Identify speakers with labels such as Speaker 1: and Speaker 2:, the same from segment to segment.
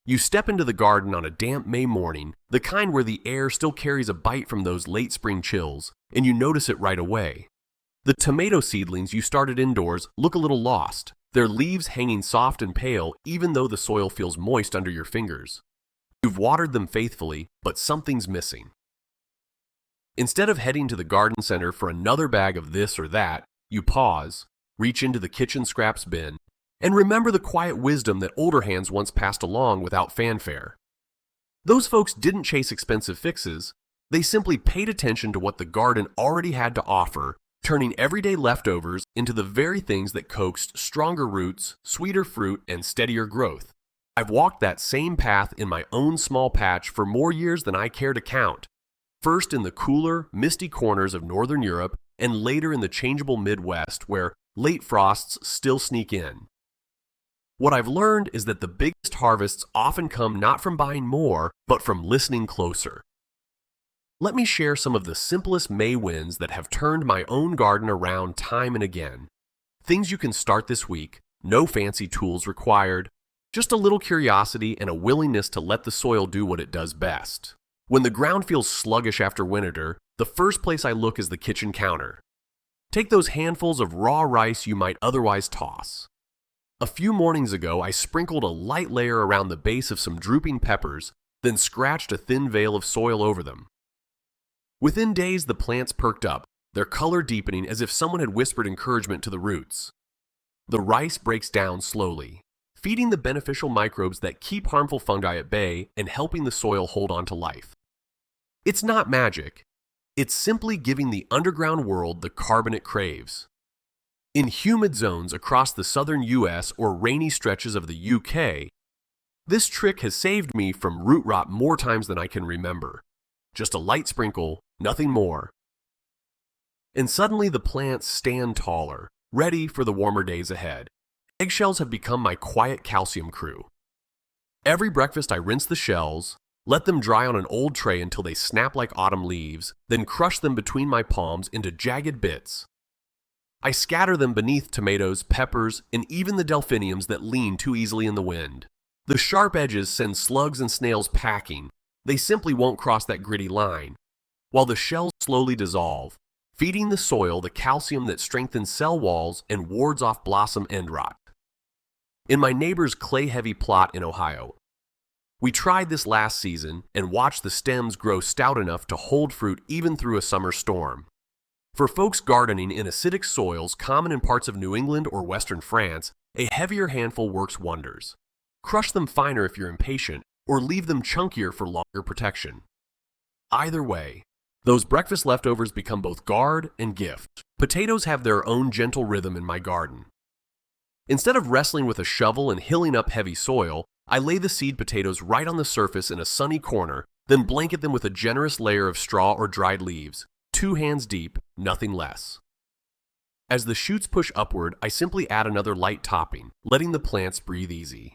Speaker 1: You step into the garden on a damp May morning, the kind where the air still carries a bite from those late spring chills, and you notice it right away. The tomato seedlings you started indoors look a little lost, their leaves hanging soft and pale even though the soil feels moist under your fingers. You've watered them faithfully, but something's missing. Instead of heading to the garden center for another bag of this or that, you pause, reach into the kitchen scraps bin, and remember the quiet wisdom that older hands once passed along without fanfare. Those folks didn't chase expensive fixes, they simply paid attention to what the garden already had to offer, turning everyday leftovers into the very things that coaxed stronger roots, sweeter fruit, and steadier growth. I've walked that same path in my own small patch for more years than I care to count, first in the cooler, misty corners of Northern Europe, and later in the changeable Midwest where late frosts still sneak in. What I've learned is that the biggest harvests often come not from buying more, but from listening closer. Let me share some of the simplest May wins that have turned my own garden around time and again. Things you can start this week, no fancy tools required, just a little curiosity and a willingness to let the soil do what it does best. When the ground feels sluggish after winter, the first place I look is the kitchen counter. Take those handfuls of raw rice you might otherwise toss. A few mornings ago, I sprinkled a light layer around the base of some drooping peppers, then scratched a thin veil of soil over them. Within days, the plants perked up, their color deepening as if someone had whispered encouragement to the roots. The rice breaks down slowly, feeding the beneficial microbes that keep harmful fungi at bay and helping the soil hold on to life. It's not magic. It's simply giving the underground world the carbon it craves. In humid zones across the southern US or rainy stretches of the UK, this trick has saved me from root rot more times than I can remember. Just a light sprinkle, nothing more. And suddenly the plants stand taller, ready for the warmer days ahead. Eggshells have become my quiet calcium crew. Every breakfast I rinse the shells, let them dry on an old tray until they snap like autumn leaves, then crush them between my palms into jagged bits. I scatter them beneath tomatoes, peppers, and even the delphiniums that lean too easily in the wind. The sharp edges send slugs and snails packing. They simply won't cross that gritty line, while the shells slowly dissolve, feeding the soil the calcium that strengthens cell walls and wards off blossom end rot. In my neighbor's clay-heavy plot in Ohio, we tried this last season and watched the stems grow stout enough to hold fruit even through a summer storm. For folks gardening in acidic soils common in parts of New England or western France, a heavier handful works wonders. Crush them finer if you're impatient, or leave them chunkier for longer protection. Either way, those breakfast leftovers become both guard and gift. Potatoes have their own gentle rhythm in my garden. Instead of wrestling with a shovel and hilling up heavy soil, I lay the seed potatoes right on the surface in a sunny corner, then blanket them with a generous layer of straw or dried leaves, 2 hands deep, nothing less. As the shoots push upward, I simply add another light topping, letting the plants breathe easy.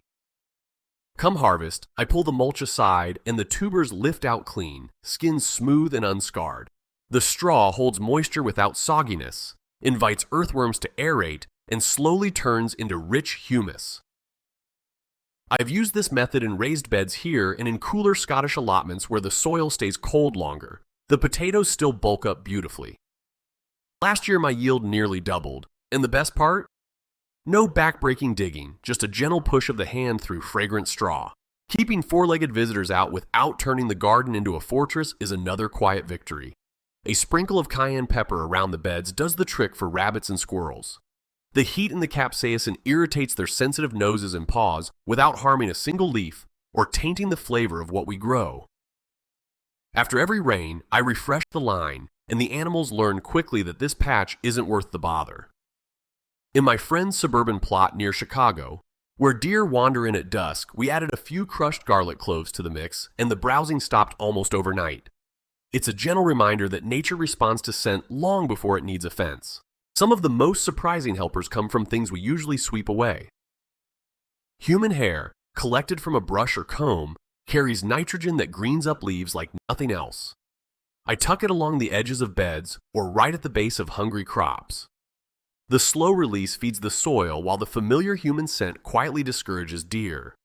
Speaker 1: Come harvest, I pull the mulch aside and the tubers lift out clean, skin smooth and unscarred. The straw holds moisture without sogginess, invites earthworms to aerate, and slowly turns into rich humus. I've used this method in raised beds here and in cooler Scottish allotments where the soil stays cold longer. The potatoes still bulk up beautifully. Last year my yield nearly doubled, and the best part? No back-breaking digging, just a gentle push of the hand through fragrant straw. Keeping 4-legged visitors out without turning the garden into a fortress is another quiet victory. A sprinkle of cayenne pepper around the beds does the trick for rabbits and squirrels. The heat in the capsaicin irritates their sensitive noses and paws without harming a single leaf or tainting the flavor of what we grow. After every rain, I refresh the line, and the animals learn quickly that this patch isn't worth the bother. In my friend's suburban plot near Chicago, where deer wander in at dusk, we added a few crushed garlic cloves to the mix, and the browsing stopped almost overnight. It's a gentle reminder that nature responds to scent long before it needs a fence. Some of the most surprising helpers come from things we usually sweep away. Human hair, collected from a brush or comb, carries nitrogen that greens up leaves like nothing else. I tuck it along the edges of beds or right at the base of hungry crops. The slow release feeds the soil while the familiar human scent quietly discourages deer.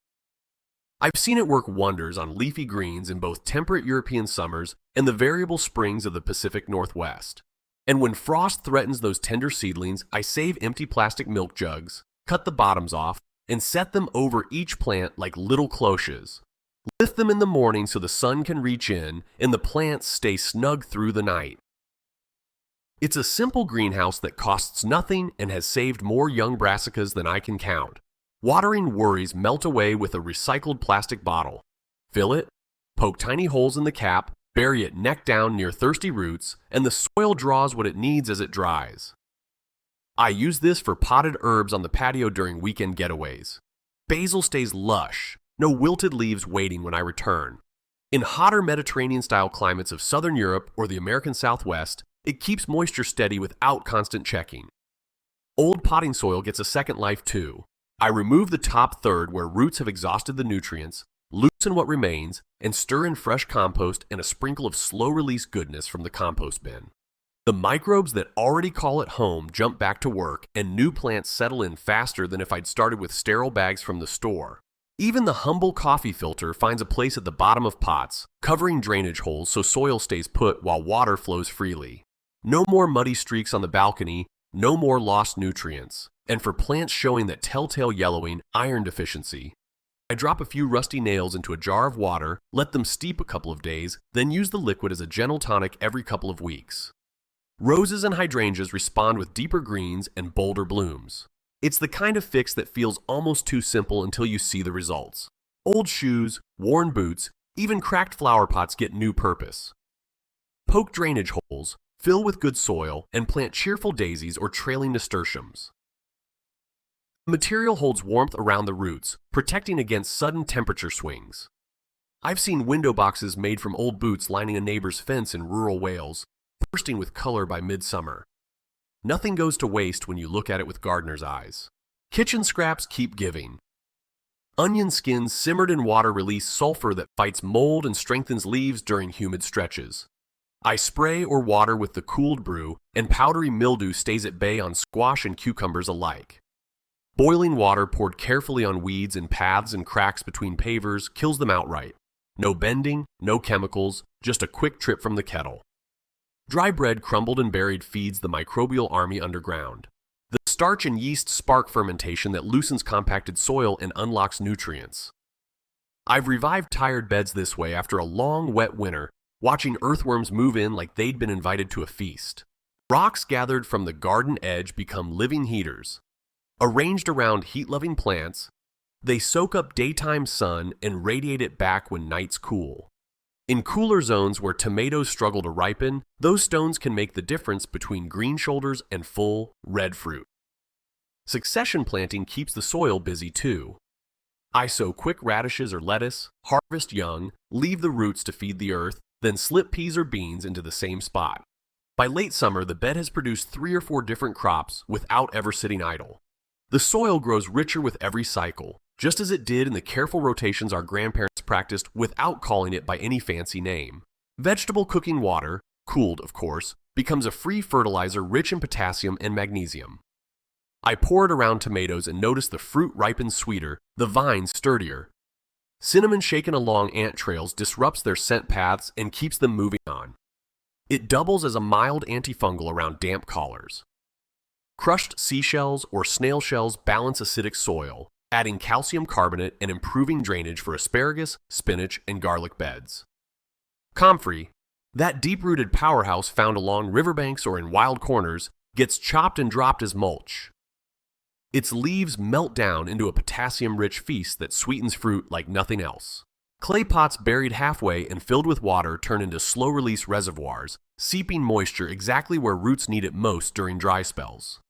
Speaker 1: I've seen it work wonders on leafy greens in both temperate European summers and the variable springs of the Pacific Northwest. And when frost threatens those tender seedlings, I save empty plastic milk jugs, cut the bottoms off, and set them over each plant like little cloches. Lift them in the morning so the sun can reach in and the plants stay snug through the night. It's a simple greenhouse that costs nothing and has saved more young brassicas than I can count. Watering worries melt away with a recycled plastic bottle. Fill it, poke tiny holes in the cap, bury it neck down near thirsty roots, and the soil draws what it needs as it dries. I use this for potted herbs on the patio during weekend getaways. Basil stays lush, no wilted leaves waiting when I return. In hotter Mediterranean-style climates of Southern Europe or the American Southwest, it keeps moisture steady without constant checking. Old potting soil gets a second life too. I remove the top third where roots have exhausted the nutrients, loosen what remains, and stir in fresh compost and a sprinkle of slow-release goodness from the compost bin. The microbes that already call it home jump back to work, and new plants settle in faster than if I'd started with sterile bags from the store. Even the humble coffee filter finds a place at the bottom of pots, covering drainage holes so soil stays put while water flows freely. No more muddy streaks on the balcony, no more lost nutrients. And for plants showing that telltale yellowing, iron deficiency, I drop a few rusty nails into a jar of water, let them steep a couple of days, then use the liquid as a gentle tonic every couple of weeks. Roses and hydrangeas respond with deeper greens and bolder blooms. It's the kind of fix that feels almost too simple until you see the results. Old shoes, worn boots, even cracked flower pots get new purpose. Poke drainage holes, fill with good soil, and plant cheerful daisies or trailing nasturtiums. The material holds warmth around the roots, protecting against sudden temperature swings. I've seen window boxes made from old boots lining a neighbor's fence in rural Wales, bursting with color by midsummer. Nothing goes to waste when you look at it with gardener's eyes. Kitchen scraps keep giving. Onion skins simmered in water release sulfur that fights mold and strengthens leaves during humid stretches. I spray or water with the cooled brew, and powdery mildew stays at bay on squash and cucumbers alike. Boiling water poured carefully on weeds in paths and cracks between pavers kills them outright. No bending, no chemicals, just a quick trip from the kettle. Dry bread crumbled and buried feeds the microbial army underground. The starch and yeast spark fermentation that loosens compacted soil and unlocks nutrients. I've revived tired beds this way after a long, wet winter, watching earthworms move in like they'd been invited to a feast. Rocks gathered from the garden edge become living heaters. Arranged around heat-loving plants, they soak up daytime sun and radiate it back when nights cool. In cooler zones where tomatoes struggle to ripen, those stones can make the difference between green shoulders and full, red fruit. Succession planting keeps the soil busy too. I sow quick radishes or lettuce, harvest young, leave the roots to feed the earth, then slip peas or beans into the same spot. By late summer, the bed has produced 3 or 4 different crops without ever sitting idle. The soil grows richer with every cycle, just as it did in the careful rotations our grandparents practiced without calling it by any fancy name. Vegetable cooking water, cooled of course, becomes a free fertilizer rich in potassium and magnesium. I pour it around tomatoes and notice the fruit ripens sweeter, the vines sturdier. Cinnamon shaken along ant trails disrupts their scent paths and keeps them moving on. It doubles as a mild antifungal around damp collars. Crushed seashells or snail shells balance acidic soil, adding calcium carbonate and improving drainage for asparagus, spinach, and garlic beds. Comfrey, that deep-rooted powerhouse found along riverbanks or in wild corners, gets chopped and dropped as mulch. Its leaves melt down into a potassium-rich feast that sweetens fruit like nothing else. Clay pots buried halfway and filled with water turn into slow-release reservoirs, seeping moisture exactly where roots need it most during dry spells.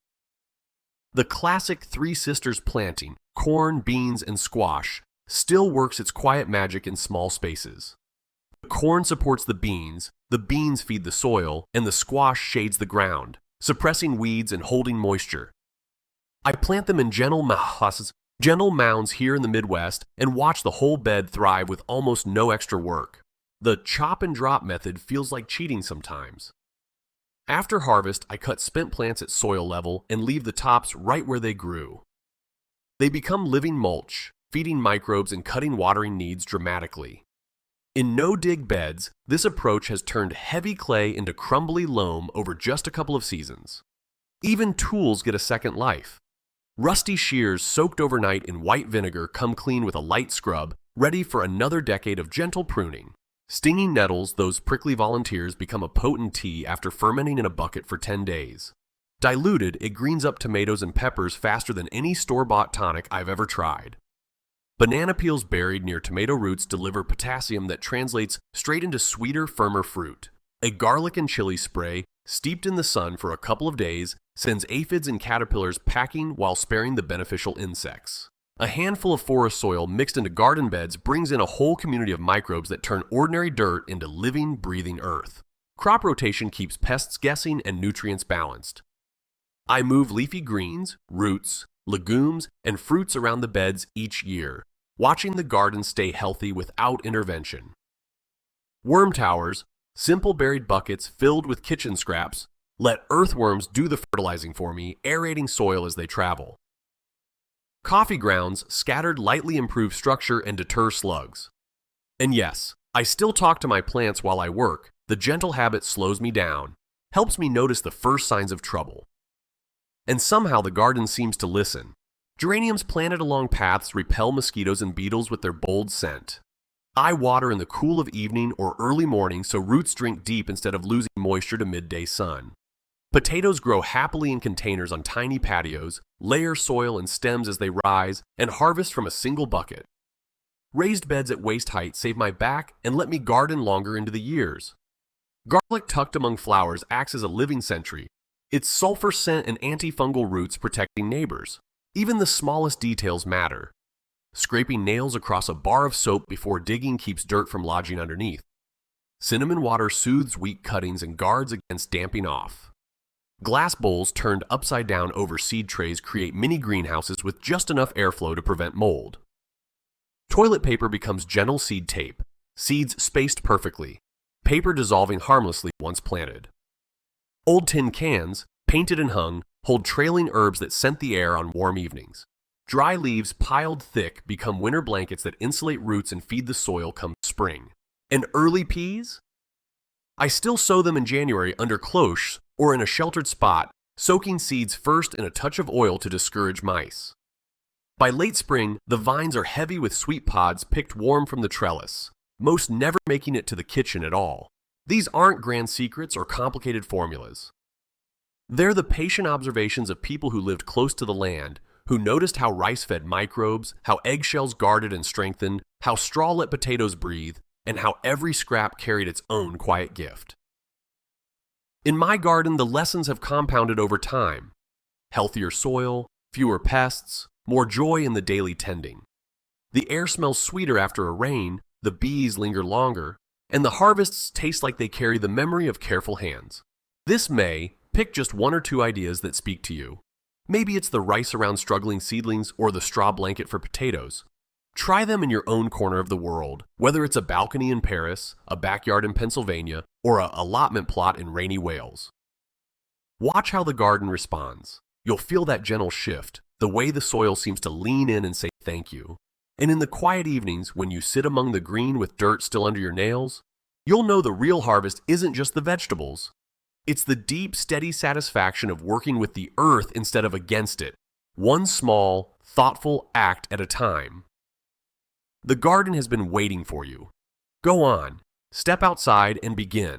Speaker 1: The classic Three Sisters planting, corn, beans, and squash, still works its quiet magic in small spaces. The corn supports the beans feed the soil, and the squash shades the ground, suppressing weeds and holding moisture. I plant them in gentle mounds here in the Midwest and watch the whole bed thrive with almost no extra work. The chop and drop method feels like cheating sometimes. After harvest, I cut spent plants at soil level and leave the tops right where they grew. They become living mulch, feeding microbes and cutting watering needs dramatically. In no-dig beds, this approach has turned heavy clay into crumbly loam over just a couple of seasons. Even tools get a second life. Rusty shears soaked overnight in white vinegar come clean with a light scrub, ready for another decade of gentle pruning. Stinging nettles, those prickly volunteers, become a potent tea after fermenting in a bucket for 10 days. Diluted, it greens up tomatoes and peppers faster than any store-bought tonic I've ever tried. Banana peels buried near tomato roots deliver potassium that translates straight into sweeter, firmer fruit. A garlic and chili spray, steeped in the sun for a couple of days, sends aphids and caterpillars packing while sparing the beneficial insects. A handful of forest soil mixed into garden beds brings in a whole community of microbes that turn ordinary dirt into living, breathing earth. Crop rotation keeps pests guessing and nutrients balanced. I move leafy greens, roots, legumes, and fruits around the beds each year, watching the garden stay healthy without intervention. Worm towers, simple buried buckets filled with kitchen scraps, let earthworms do the fertilizing for me, aerating soil as they travel. Coffee grounds scattered lightly improve structure and deter slugs. And yes, I still talk to my plants while I work. The gentle habit slows me down, helps me notice the first signs of trouble. And somehow the garden seems to listen. Geraniums planted along paths repel mosquitoes and beetles with their bold scent. I water in the cool of evening or early morning so roots drink deep instead of losing moisture to midday sun. Potatoes grow happily in containers on tiny patios, layer soil and stems as they rise, and harvest from a single bucket. Raised beds at waist height save my back and let me garden longer into the years. Garlic tucked among flowers acts as a living sentry, its sulfur scent and antifungal roots protecting neighbors. Even the smallest details matter. Scraping nails across a bar of soap before digging keeps dirt from lodging underneath. Cinnamon water soothes weak cuttings and guards against damping off. Glass bowls turned upside down over seed trays create mini greenhouses with just enough airflow to prevent mold. Toilet paper becomes gentle seed tape, seeds spaced perfectly, paper dissolving harmlessly once planted. Old tin cans, painted and hung, hold trailing herbs that scent the air on warm evenings. Dry leaves piled thick become winter blankets that insulate roots and feed the soil come spring. And early peas? I still sow them in January under cloches or in a sheltered spot, soaking seeds first in a touch of oil to discourage mice. By late spring, the vines are heavy with sweet pods picked warm from the trellis, most never making it to the kitchen at all. These aren't grand secrets or complicated formulas. They're the patient observations of people who lived close to the land, who noticed how rice fed microbes, how eggshells guarded and strengthened, how straw let potatoes breathe, and how every scrap carried its own quiet gift. In my garden, the lessons have compounded over time. Healthier soil, fewer pests, more joy in the daily tending. The air smells sweeter after a rain, the bees linger longer, and the harvests taste like they carry the memory of careful hands. This May, pick just one or two ideas that speak to you. Maybe it's the rice around struggling seedlings or the straw blanket for potatoes. Try them in your own corner of the world, whether it's a balcony in Paris, a backyard in Pennsylvania, or an allotment plot in rainy Wales. Watch how the garden responds. You'll feel that gentle shift, the way the soil seems to lean in and say thank you. And in the quiet evenings, when you sit among the green with dirt still under your nails, you'll know the real harvest isn't just the vegetables. It's the deep, steady satisfaction of working with the earth instead of against it, one small, thoughtful act at a time. The garden has been waiting for you. Go on, step outside and begin.